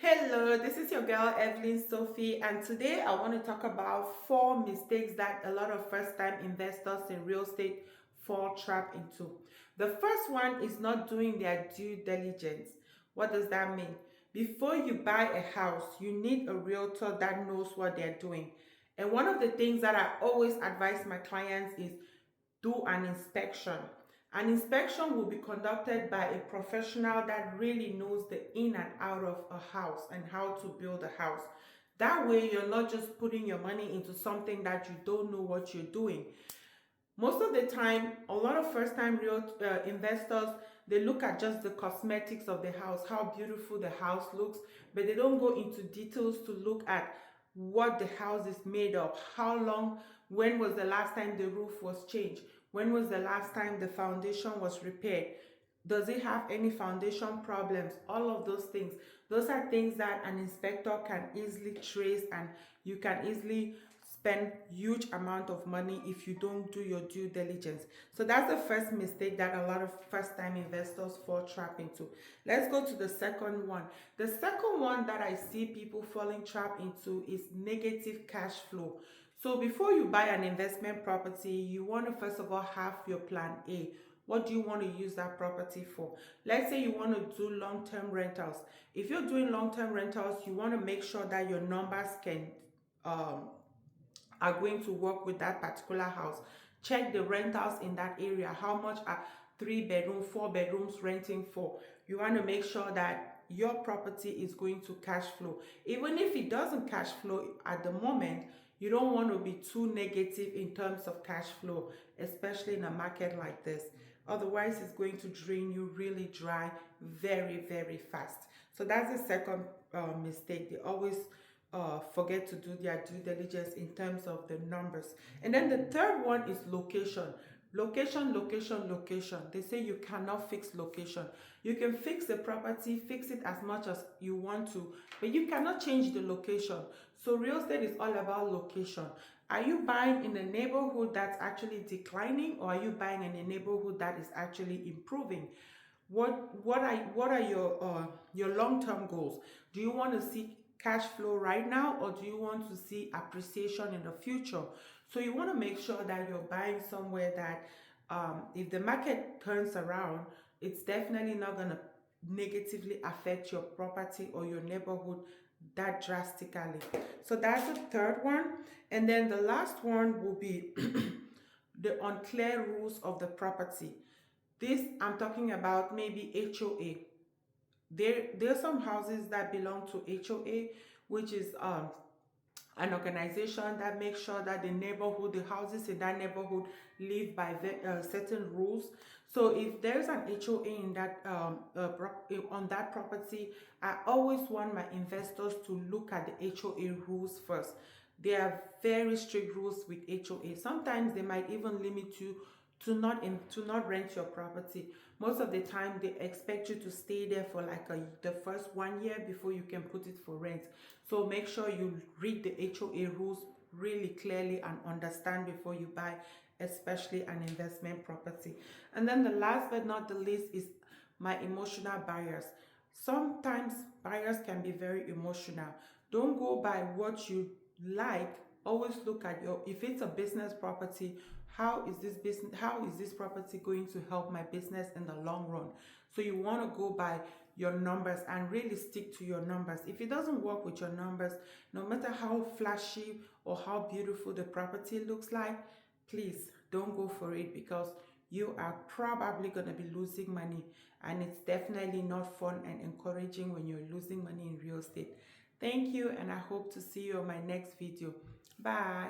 Hello, this is your girl Evelyn Sophie, and today I want to talk about 4 mistakes that a lot of first time investors in real estate fall trap into. The first one is not doing their due diligence. What does that mean? Before you buy a house, you need a realtor that knows what they're doing. And one of the things that I always advise my clients is do an inspection. An inspection will be conducted by a professional that really knows the in and out of a house and how to build a house. That way, you're not just putting your money into something that you don't know what you're doing. Most of the time, a lot of first-time real investors, they look at just the cosmetics of the house, how beautiful the house looks, but they don't go into details to look at what the house is made of, how long, when was the last time the roof was changed, when was the last time the foundation was repaired, does it have any foundation problems, all of those things. Those are things that an inspector can easily trace, and you can easily spend huge amount of money if you don't do your due diligence. So that's the first mistake that a lot of first-time investors fall trap into. Let's go to the second one. The second one that I see people falling trap into is negative cash flow. So before you buy an investment property, you want to first of all have your plan A. What do you want to use that property for? Let's say you want to do long-term rentals. If you're doing long-term rentals, you want to make sure that your numbers can are going to work with that particular house. Check the rentals in that area. How much are 3 bedroom, 4 bedrooms renting for? You want to make sure that your property is going to cash flow. Even if it doesn't cash flow at the moment, you don't want to be too negative in terms of cash flow, especially in a market like this. Otherwise, it's going to drain you really dry very, very fast. So that's the second mistake. They always forget to do their due diligence in terms of the numbers. And then the third one is location. Location, location, location. They say you cannot fix location. You can fix the property, fix it as much as you want to, but you cannot change the location. So real estate is all about location. Are you buying in a neighborhood that's actually declining, or are you buying in a neighborhood that is actually improving? What are your long-term goals? Do you want to see cash flow right now, or do you want to see appreciation in the future? So you want to make sure that you're buying somewhere that if the market turns around, it's definitely not going to negatively affect your property or your neighborhood that drastically. So that's the third one. And then the last one will be the unclear rules of the property. This I'm talking about maybe HOA. There are some houses that belong to HOA, which is an organization that makes sure that the houses in that neighborhood live by certain rules. So if there's an HOA in that on that property, I always want my investors to look at the HOA rules first. There are very strict rules with HOA. Sometimes they might even limit you to not rent your property. Most of the time they expect you to stay there for like the first 1 year before you can put it for rent. So make sure you read the HOA rules really clearly and understand before you buy, especially an investment property. And then the last but not the least is my emotional buyers. Sometimes buyers can be very emotional. Don't go by what you like. Always look at if it's a business property, how is this property going to help my business in the long run? So you want to go by your numbers and really stick to your numbers. If it doesn't work with your numbers, no matter how flashy or how beautiful the property looks like, please don't go for it, because you are probably going to be losing money, and it's definitely not fun and encouraging when you're losing money in real estate. Thank you, and I hope to see you on my next video. Bye.